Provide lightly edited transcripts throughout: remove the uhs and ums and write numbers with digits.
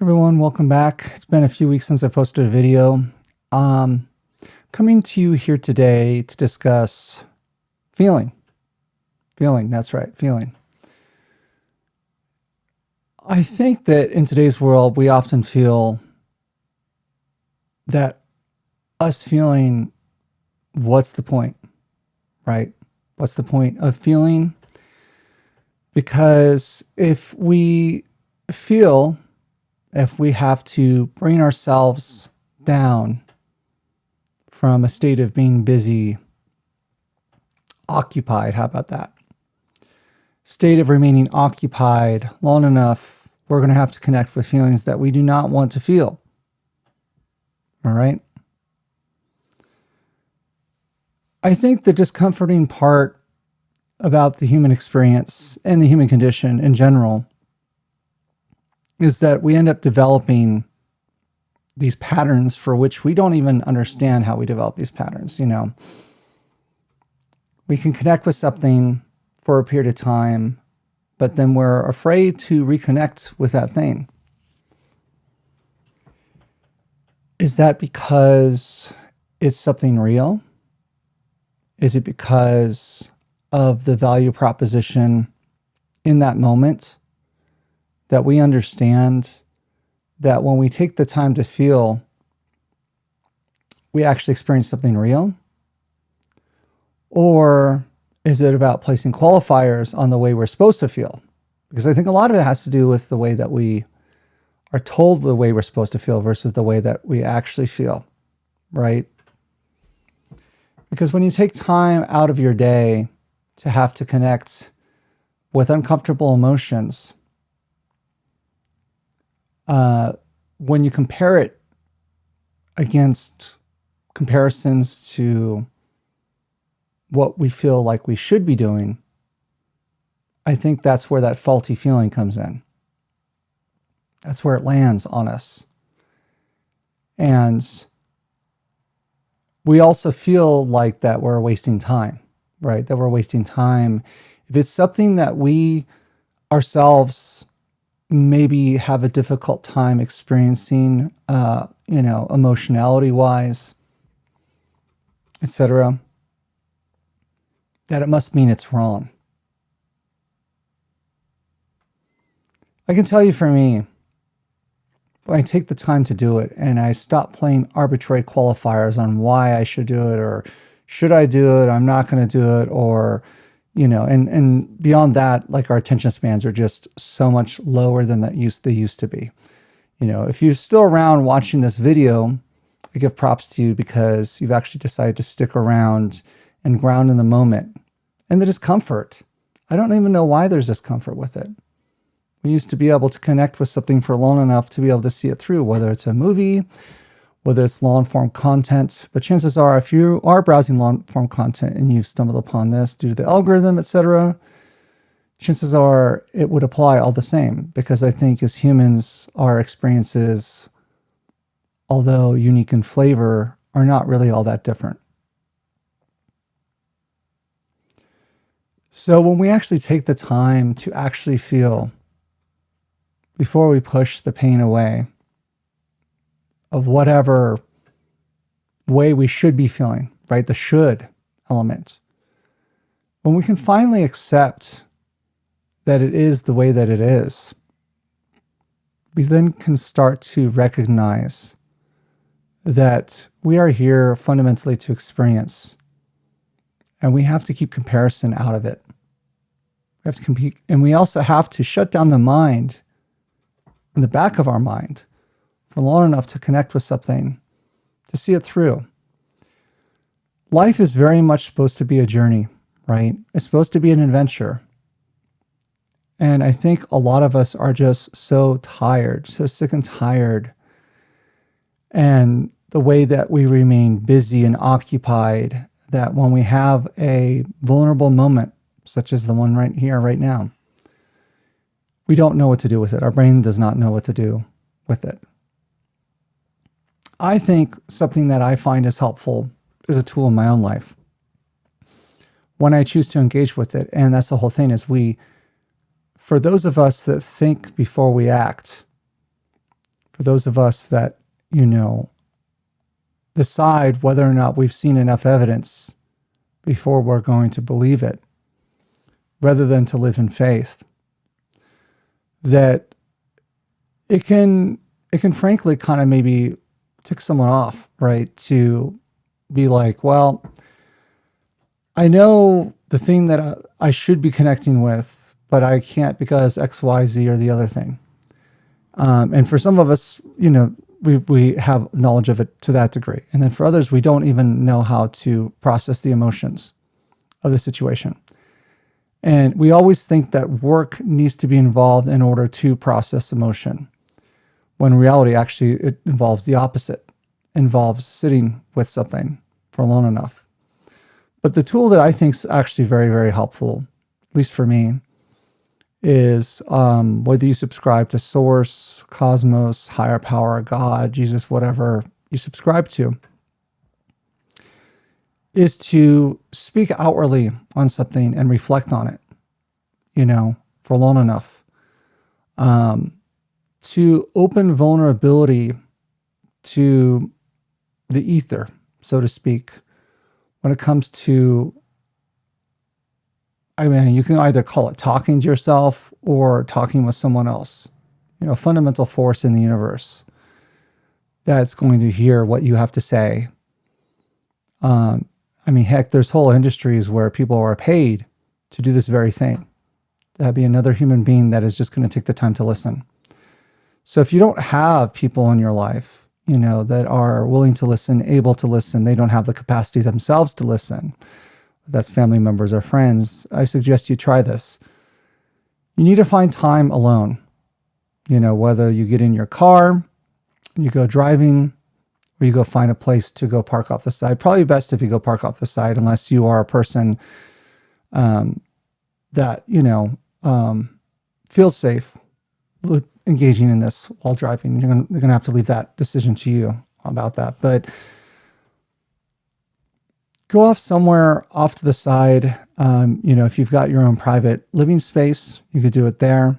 Everyone, welcome back. It's been a few weeks since I posted a video. Um, Coming to you here today to discuss feeling. Feeling, that's right, feeling. I think that in today's world, we often feel that us feeling, what's the point, right? What's the point of feeling? Because if we feel, if we have to bring ourselves down from a state of being busy, occupied, how about that? State of remaining occupied long enough, we're going to have to connect with feelings that we do not want to feel. All right? I think the discomforting part about the human experience and the human condition in general is that we end up developing these patterns for which we don't even understand how we develop these patterns. We can connect with something for a period of time, but then we're afraid to reconnect with that thing. Is that because it's something real? Is it because of the value proposition in that moment that we understand that when we take the time to feel, we actually experience something real? Or is it about placing qualifiers on the way we're supposed to feel? Because I think a lot of it has to do with the way that we are told the way we're supposed to feel versus the way that we actually feel, right? Because when you take time out of your day to have to connect with uncomfortable emotions, when you compare it against comparisons to what we feel like we should be doing, I think that's where that faulty feeling comes in. That's where it lands on us. And we also feel like that we're wasting time, right? That we're wasting time. If it's something that we ourselves maybe have a difficult time experiencing, emotionality wise, etc., that it must mean it's wrong. I can tell you for me, when I take the time to do it and I stop playing arbitrary qualifiers on why I should do it or should I do it, I'm not going to do it, or, and beyond that, like our attention spans are just so much lower than they used to be. If you're still around watching this video, I give props to you because you've actually decided to stick around and ground in the moment. And the discomfort, I don't even know why there's discomfort with it. We used to be able to connect with something for long enough to be able to see it through, whether it's a movie, whether it's long-form content. But chances are, if you are browsing long-form content and you've stumbled upon this due to the algorithm, etc., chances are it would apply all the same, because I think as humans, our experiences, although unique in flavor, are not really all that different. So when we actually take the time to actually feel before we push the pain away of whatever way we should be feeling, right? The should element. When we can finally accept that it is the way that it is, we then can start to recognize that we are here fundamentally to experience, and we have to keep comparison out of it. We have to compete, and we also have to shut down the mind in the back of our mind for long enough to connect with something, to see it through. Life is very much supposed to be a journey, right? It's supposed to be an adventure. And I think a lot of us are just so tired, so sick and tired. And the way that we remain busy and occupied, that when we have a vulnerable moment, such as the one right here, right now, we don't know what to do with it. Our brain does not know what to do with it. I think something that I find is helpful is a tool in my own life when I choose to engage with it. And that's the whole thing, is for those of us that think before we act, For those of us that, decide whether or not we've seen enough evidence before we're going to believe it, rather than to live in faith, that it can frankly kind of maybe tick someone off, right? To be like, well, I know the thing that I should be connecting with, but I can't because X, Y, Z or the other thing. And for some of us, we have knowledge of it to that degree. And then for others, we don't even know how to process the emotions of the situation. And we always think that work needs to be involved in order to process emotion, when in reality, actually, it involves the opposite. It involves sitting with something for long enough. But the tool that I think is actually very, very helpful, at least for me, is whether you subscribe to Source, Cosmos, Higher Power, God, Jesus, whatever you subscribe to, is to speak outwardly on something and reflect on it, for long enough. To open vulnerability to the ether, so to speak, when it comes to, you can either call it talking to yourself or talking with someone else, a fundamental force in the universe that's going to hear what you have to say. Heck, there's whole industries where people are paid to do this very thing. That'd be another human being that is just going to take the time to listen. So if you don't have people in your life, that are willing to listen, able to listen, they don't have the capacity themselves to listen, that's family members or friends, I suggest you try this. You need to find time alone, whether you get in your car, you go driving, or you go find a place to go park off the side. Probably best if you go park off the side, unless you are a person that, feels safe with engaging in this while driving. You're going to have to leave that decision to you about that. But go off somewhere off to the side. If you've got your own private living space, you could do it there.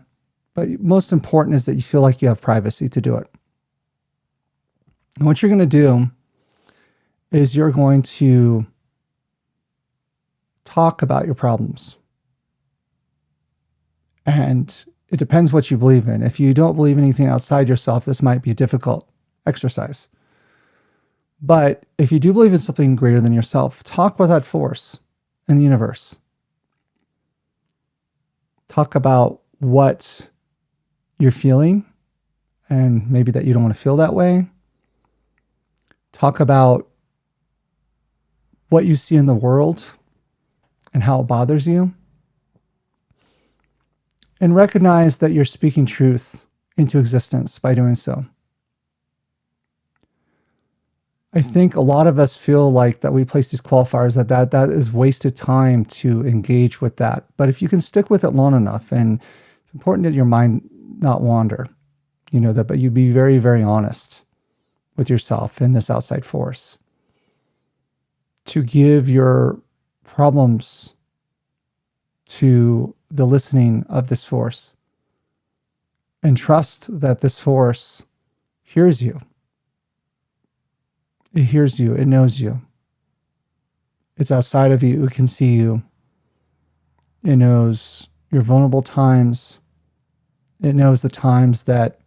But most important is that you feel like you have privacy to do it. And what you're going to do is you're going to talk about your problems. And it depends what you believe in. If you don't believe anything outside yourself, this might be a difficult exercise. But if you do believe in something greater than yourself, talk with that force in the universe. Talk about what you're feeling and maybe that you don't want to feel that way. Talk about what you see in the world and how it bothers you. And recognize that you're speaking truth into existence by doing so. I think a lot of us feel like that we place these qualifiers that is wasted time to engage with that. But if you can stick with it long enough, and it's important that your mind not wander, but you be very, very honest with yourself and this outside force, to give your problems to the listening of this force, and trust that this force hears you. It hears you. It knows you. It's outside of you. It can see you. It knows your vulnerable times. It knows the times that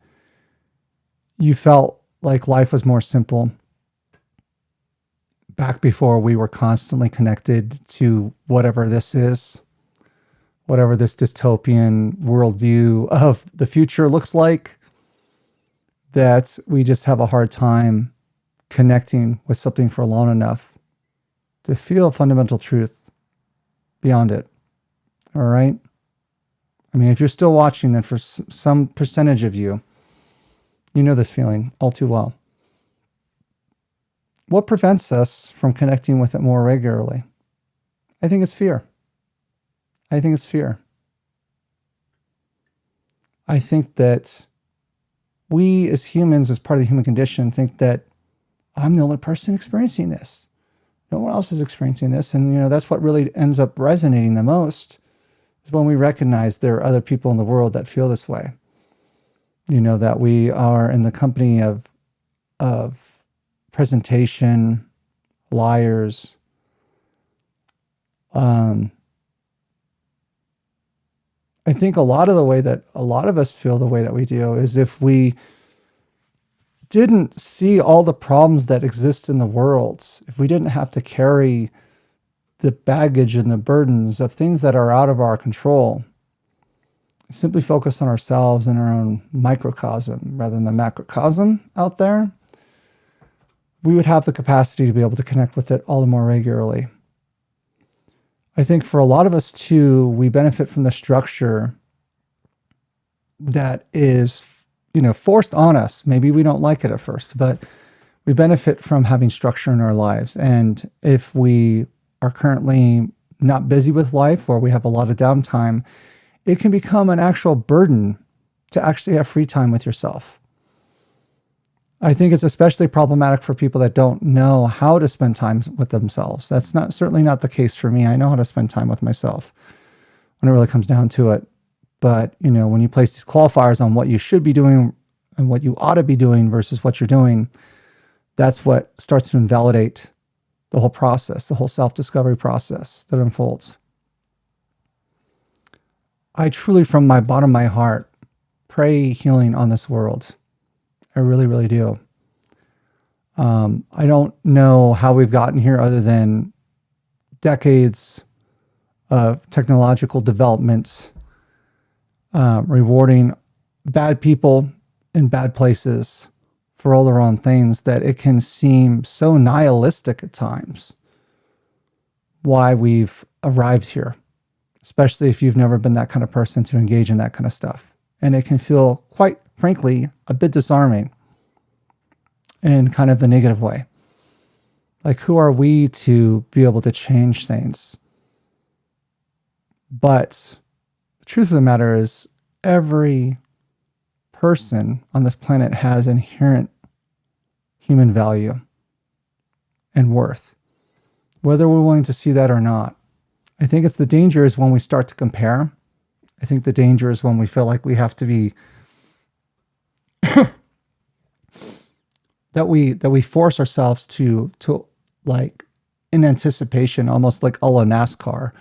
you felt like life was more simple back before we were constantly connected to whatever this is, whatever this dystopian worldview of the future looks like, that we just have a hard time connecting with something for long enough to feel fundamental truth beyond it. All right? If you're still watching, then for some percentage of you, you know this feeling all too well. What prevents us from connecting with it more regularly? I think it's fear. I think that we as humans, as part of the human condition, think that I'm the only person experiencing this. No one else is experiencing this. And, that's what really ends up resonating the most, is when we recognize there are other people in the world that feel this way. that we are in the company of presentation, liars. I think a lot of the way that a lot of us feel the way that we do is if we didn't see all the problems that exist in the world, if we didn't have to carry the baggage and the burdens of things that are out of our control, simply focus on ourselves and our own microcosm rather than the macrocosm out there, we would have the capacity to be able to connect with it all the more regularly. I think for a lot of us too, we benefit from the structure that is, forced on us. Maybe we don't like it at first, but we benefit from having structure in our lives. And if we are currently not busy with life or we have a lot of downtime, it can become an actual burden to actually have free time with yourself. I think it's especially problematic for people that don't know how to spend time with themselves. That's certainly not the case for me. I know how to spend time with myself when it really comes down to it. But, when you place these qualifiers on what you should be doing and what you ought to be doing versus what you're doing, that's what starts to invalidate the whole process, the whole self-discovery process that unfolds. I truly, from my bottom of my heart, pray healing on this world. I really, really do. I don't know how we've gotten here other than decades of technological developments, rewarding bad people in bad places for all the wrong things, that it can seem so nihilistic at times why we've arrived here, especially if you've never been that kind of person to engage in that kind of stuff. And it can feel, quite frankly, a bit disarming in kind of the negative way. Like, who are we to be able to change things? But the truth of the matter is, every person on this planet has inherent human value and worth, whether we're willing to see that or not. I think it's the danger is when we start to compare. I think the danger is when we feel like we have to be that we force ourselves to like, in anticipation, almost like a la NASCAR,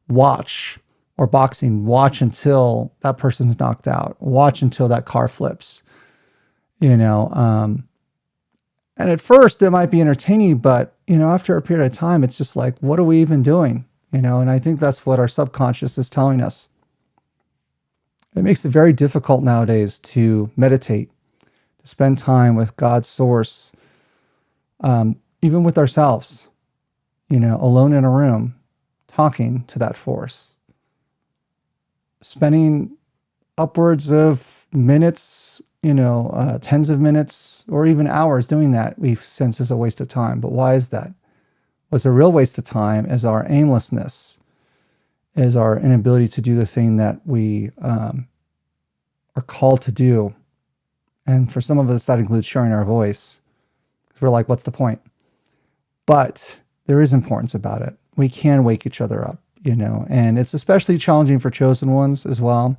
watch, or boxing, watch until that person's knocked out, watch until that car flips, and at first it might be entertaining, but after a period of time, it's just like, what are we even doing? And I think that's what our subconscious is telling us. It makes it very difficult nowadays to meditate, to spend time with God's source, even with ourselves, alone in a room, talking to that force, spending upwards of minutes, tens of minutes, or even hours doing that, we sense is a waste of time. But why is that? What's a real waste of time is our aimlessness, is our inability to do the thing that we are called to do. And for some of us, that includes sharing our voice. We're like, what's the point? But there is importance about it. We can wake each other up, and it's especially challenging for chosen ones as well.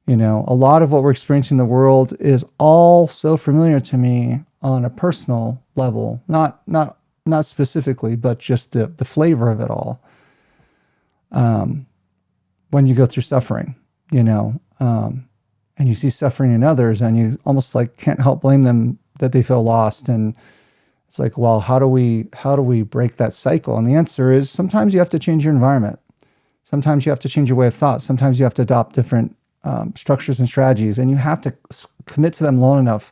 A lot of what we're experiencing in the world is all so familiar to me on a personal level, not specifically, but just the flavor of it all. When you go through suffering, and you see suffering in others, and you almost like can't help blame them that they feel lost. And it's like, well, how do we break that cycle? And the answer is, sometimes you have to change your environment. Sometimes you have to change your way of thought. Sometimes you have to adopt different structures and strategies, and you have to commit to them long enough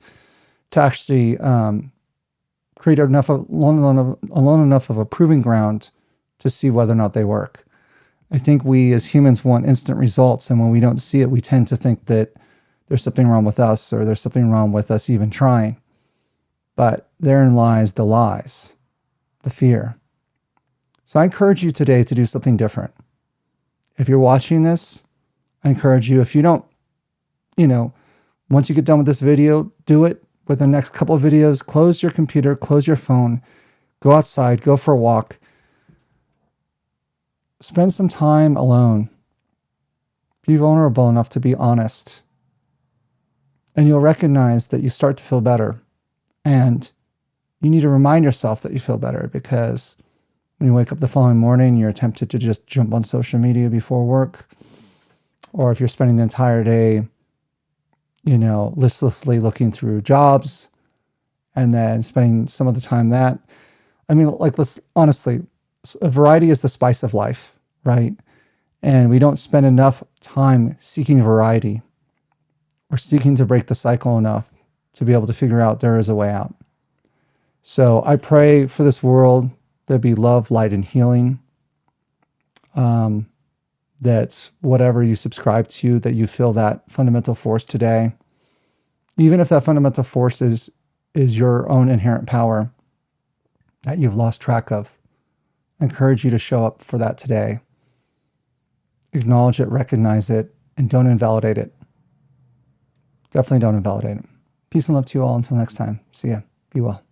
to actually create alone enough of a proving ground to see whether or not they work. I think we as humans want instant results, and when we don't see it, we tend to think that there's something wrong with us, or there's something wrong with us even trying. But therein lies the lies, the fear. So I encourage you today to do something different. If you're watching this, I encourage you, if you don't, once you get done with this video, do it with the next couple of videos. Close your computer, close your phone, go outside, go for a walk. Spend some time alone. Be vulnerable enough to be honest. And you'll recognize that you start to feel better. And you need to remind yourself that you feel better, because when you wake up the following morning, you're tempted to just jump on social media before work. Or if you're spending the entire day, listlessly looking through jobs and then spending some of the time that, let's honestly, variety is the spice of life, right? And we don't spend enough time seeking variety or seeking to break the cycle enough to be able to figure out there is a way out. So I pray for this world there be love, light, and healing. That whatever you subscribe to, that you feel that fundamental force today, even if that fundamental force is your own inherent power that you've lost track of. I encourage you to show up for that today. Acknowledge it, recognize it, and don't invalidate it. Definitely don't invalidate it. Peace and love to you all. Until next time. See ya. Be well.